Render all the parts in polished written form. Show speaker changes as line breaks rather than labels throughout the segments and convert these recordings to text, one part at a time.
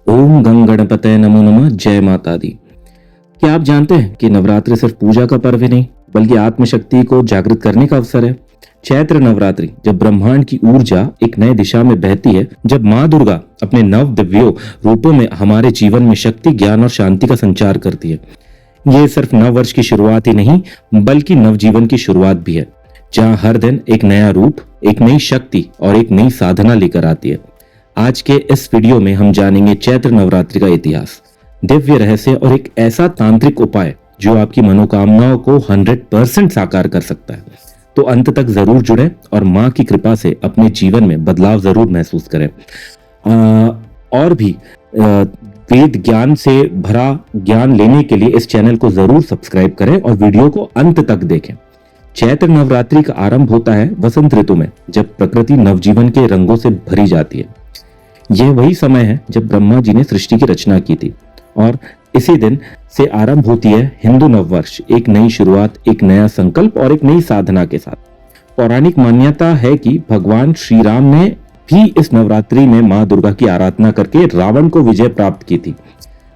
ओम गंग गणपतये नमो नमः। जय माता दी। क्या आप जानते हैं कि नवरात्रि सिर्फ पूजा का पर्व ही नहीं बल्कि आत्मशक्ति को जागृत करने का अवसर है। चैत्र नवरात्रि जब ब्रह्मांड की ऊर्जा एक नए दिशा में बहती है, जब माँ दुर्गा अपने नव दिव्यों रूपों में हमारे जीवन में शक्ति, ज्ञान और शांति का संचार करती है। ये सिर्फ नव वर्ष की शुरुआत ही नहीं बल्कि नवजीवन की शुरुआत भी है, जहाँ हर दिन एक नया रूप, एक नई शक्ति और एक नई साधना लेकर आती है। आज के इस वीडियो में हम जानेंगे चैत्र नवरात्रि का इतिहास, दिव्य रहस्य और एक ऐसा तांत्रिक उपाय जो आपकी मनोकामनाओं को 100% साकार कर सकता है। तो अंत तक जरूर जुड़ें और माँ की कृपा से अपने जीवन में बदलाव जरूर महसूस करें। और भी वेद ज्ञान से भरा ज्ञान लेने के लिए इस चैनल को जरूर सब्सक्राइब करें और वीडियो को अंत तक देखें। चैत्र नवरात्रि का आरंभ होता है वसंत ऋतु में, जब प्रकृति नवजीवन के रंगों से भरी जाती है। यह वही समय है जब ब्रह्मा जी ने सृष्टि की रचना की थी और इसी दिन से आरंभ होती है हिंदू नववर्ष, एक नई शुरुआत, एक नया संकल्प और एक नई साधना के साथ। पौराणिक मान्यता है कि भगवान श्री राम ने भी इस नवरात्रि में माँ दुर्गा की आराधना करके रावण को विजय प्राप्त की थी।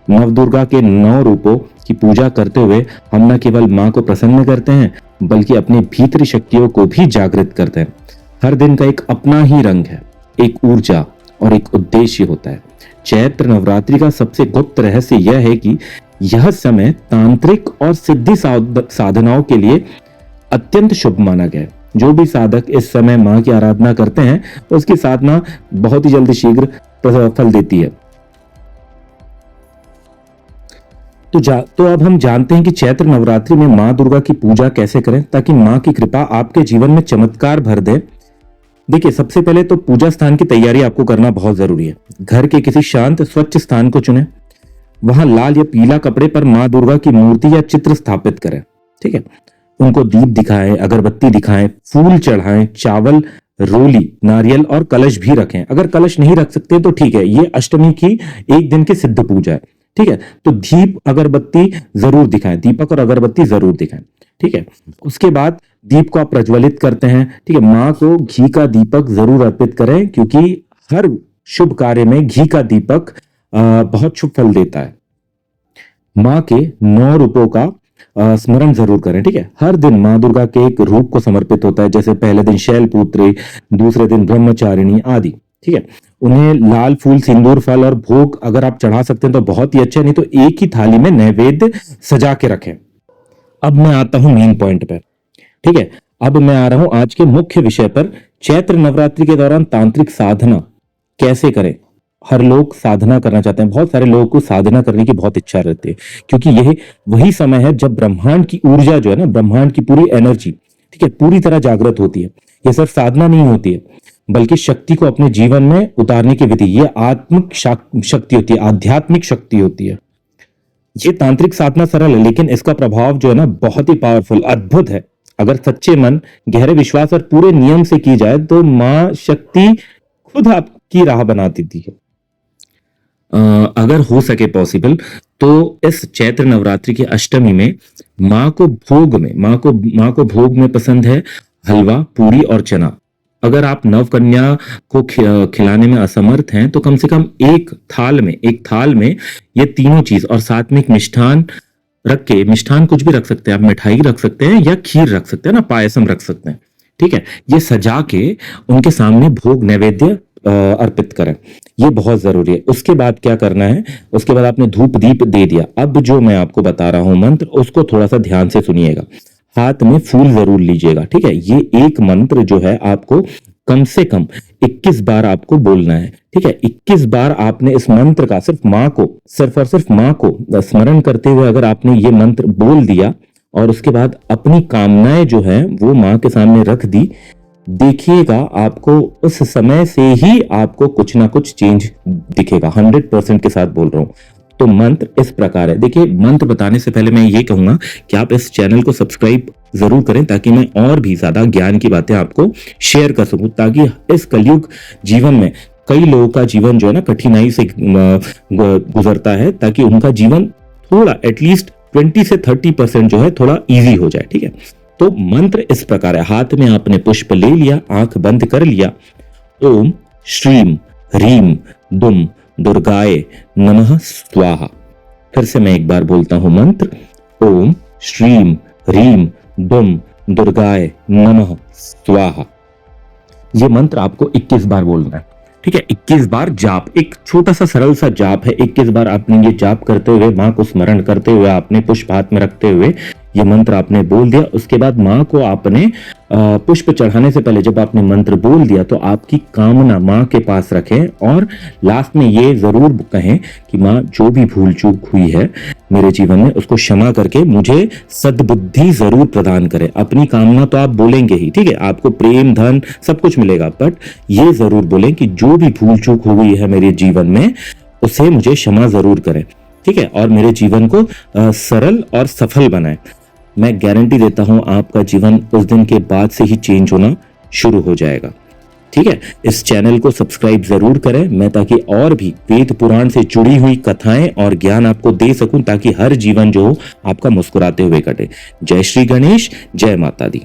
नव दुर्गा के 9 रूपों की पूजा करते हुए हम न केवल माँ को प्रसन्न करते हैं बल्कि अपनी भीतरी शक्तियों को भी जागृत करते हैं। हर दिन का एक अपना ही रंग है, एक ऊर्जा और एक उद्देश्य होता है। चैत्र नवरात्रि का सबसे गुप्त रहस्य यह है कि यह समय तांत्रिक और सिद्धि साधनाओं के लिए अत्यंत शुभ माना गया है। जो भी साधक इस समय मां की आराधना करते हैं उसकी साधना बहुत ही जल्दी शीघ्र फल देती है। तो अब हम जानते हैं कि चैत्र नवरात्रि में मां दुर्गा की पूजा कैसे करें ताकि मां की कृपा आपके जीवन में चमत्कार भर दे। देखिए, सबसे पहले तो पूजा स्थान की तैयारी आपको करना बहुत जरूरी है। घर के किसी शांत स्वच्छ स्थान को चुनें, वहां लाल या पीला कपड़े पर मां दुर्गा की मूर्ति या चित्र स्थापित करें। ठीक है, उनको दीप दिखाएं, अगरबत्ती दिखाएं, फूल चढ़ाएं, चावल, रोली, नारियल और कलश भी रखें। अगर कलश नहीं रख सकते तो ठीक है, ये अष्टमी की एक दिन की सिद्ध पूजा है। ठीक है, तो दीप अगरबत्ती जरूर दिखाएं, दीपक और अगरबत्ती जरूर दिखाएं। ठीक है, उसके बाद दीप को आप प्रज्वलित करते हैं। ठीक है, माँ को घी का दीपक जरूर अर्पित करें क्योंकि हर शुभ कार्य में घी का दीपक बहुत शुभ फल देता है। माँ के 9 रूपों का स्मरण जरूर करें। ठीक है, हर दिन माँ दुर्गा के एक रूप को समर्पित होता है, जैसे पहले दिन शैलपुत्री, दूसरे दिन ब्रह्मचारिणी आदि। ठीक है, उन्हें लाल फूल, सिंदूर, फल और भोग अगर आप चढ़ा सकते हैं तो बहुत ही अच्छा, नहीं तो एक ही थाली में नैवेद्य सजा के रखें। अब मैं आता हूं मेन पॉइंट पर। ठीक है, अब मैं आ रहा हूं आज के मुख्य विषय पर। चैत्र नवरात्रि के दौरान तांत्रिक साधना कैसे करें। हर लोग साधना करना चाहते हैं, बहुत सारे लोगों को साधना करने की बहुत इच्छा रहती है क्योंकि यह वही समय है जब ब्रह्मांड की ऊर्जा जो है ना, ब्रह्मांड की पूरी एनर्जी, ठीक है, पूरी तरह जागृत होती है। यह सिर्फ साधना नहीं होती है बल्कि शक्ति को अपने जीवन में उतारने की विधि। यह आत्मिक शक्ति होती है, आध्यात्मिक शक्ति होती है। ये तांत्रिक साधना सरल है लेकिन इसका प्रभाव जो है ना बहुत ही पावरफुल, अद्भुत है। अगर सच्चे मन, गहरे विश्वास और पूरे नियम से की जाए तो मां शक्ति खुद आपकी राह बना देती है। अगर हो सके पॉसिबल तो इस चैत्र नवरात्रि की अष्टमी में मां को भोग में पसंद है हलवा, पूरी और चना। अगर आप नवकन्या को खिलाने में असमर्थ हैं तो कम से कम एक थाल में ये तीनों चीज और साथ में एक मिष्ठान रख के, मिष्ठान कुछ भी रख सकते हैं आप, मिठाई रख सकते हैं या खीर रख सकते हैं ना, पायसम रख सकते हैं। ठीक है, ये सजा के उनके सामने भोग नैवेद्य अर्पित करें, ये बहुत जरूरी है। उसके बाद क्या करना है, उसके बाद आपने धूप दीप दे दिया। अब जो मैं आपको बता रहा हूं मंत्र, उसको थोड़ा सा ध्यान से सुनिएगा। हाथ में फूल जरूर लीजिएगा। ठीक है, ये एक मंत्र जो है आपको कम से कम 21 बार आपको बोलना है। ठीक है, 21 बार आपने इस मंत्र का सिर्फ और सिर्फ माँ को स्मरण करते हुए अगर आपने ये मंत्र बोल दिया और उसके बाद अपनी कामनाएं जो है वो माँ के सामने रख दी, देखिएगा आपको उस समय से ही आपको कुछ ना कुछ चेंज दिखेगा। 100% के साथ बोल रहा हूं। तो मंत्र इस प्रकार है। देखिए, मंत्र बताने से पहले मैं ये कहूंगा कि आप इस चैनल को सब्सक्राइब जरूर करें ताकि मैं और भी ज्यादा ज्ञान की बातें आपको शेयर कर सकूं, ताकि इस कलयुग जीवन में कई लोगों का जीवन जो है ना कठिनाई से गुजरता है, ताकि उनका जीवन थोड़ा एटलीस्ट 20 से 30% जो है थोड़ा इजी हो जाए। ठीक है, तो मंत्र इस प्रकार है। हाथ में आपने पुष्प ले लिया, आंख बंद कर लिया। ओम श्रीम ह्रीम दुम दुर्गाय नमः स्वाहा। फिर से मैं एक बार बोलता हूं मंत्र, ओम श्रीम ह्रीम दुम दुर्गाय नमः स्वाहा। ये मंत्र आपको 21 बार बोलना है, ठीक है। 21 बार जाप, एक छोटा सा सरल सा जाप है। 21 बार आपने ये जाप करते हुए, माँ को स्मरण करते हुए, आपने पुष्प हाथ में रखते हुए ये मंत्र आपने बोल दिया। उसके बाद माँ को आपने पुष्प चढ़ाने से पहले जब आपने मंत्र बोल दिया तो आपकी कामना माँ के पास रखें और लास्ट में ये जरूर कहें कि माँ जो भी भूल चूक हुई है मेरे जीवन में उसको क्षमा करके मुझे सद्बुद्धि जरूर प्रदान करे। अपनी कामना तो आप बोलेंगे ही, ठीक है, आपको प्रेम धन सब कुछ मिलेगा, बट ये जरूर बोलें कि जो भी भूल चूक हुई है मेरे जीवन में उसे मुझे क्षमा जरूर करें, ठीक है, और मेरे जीवन को सरल और सफल बनाए। मैं गारंटी देता हूं आपका जीवन उस दिन के बाद से ही चेंज होना शुरू हो जाएगा, ठीक है। इस चैनल को सब्सक्राइब जरूर करें, मैं ताकि और भी वेद पुराण से जुड़ी हुई कथाएं और ज्ञान आपको दे सकूं, ताकि हर जीवन जो आपका मुस्कुराते हुए कटे। जय श्री गणेश, जय माता दी।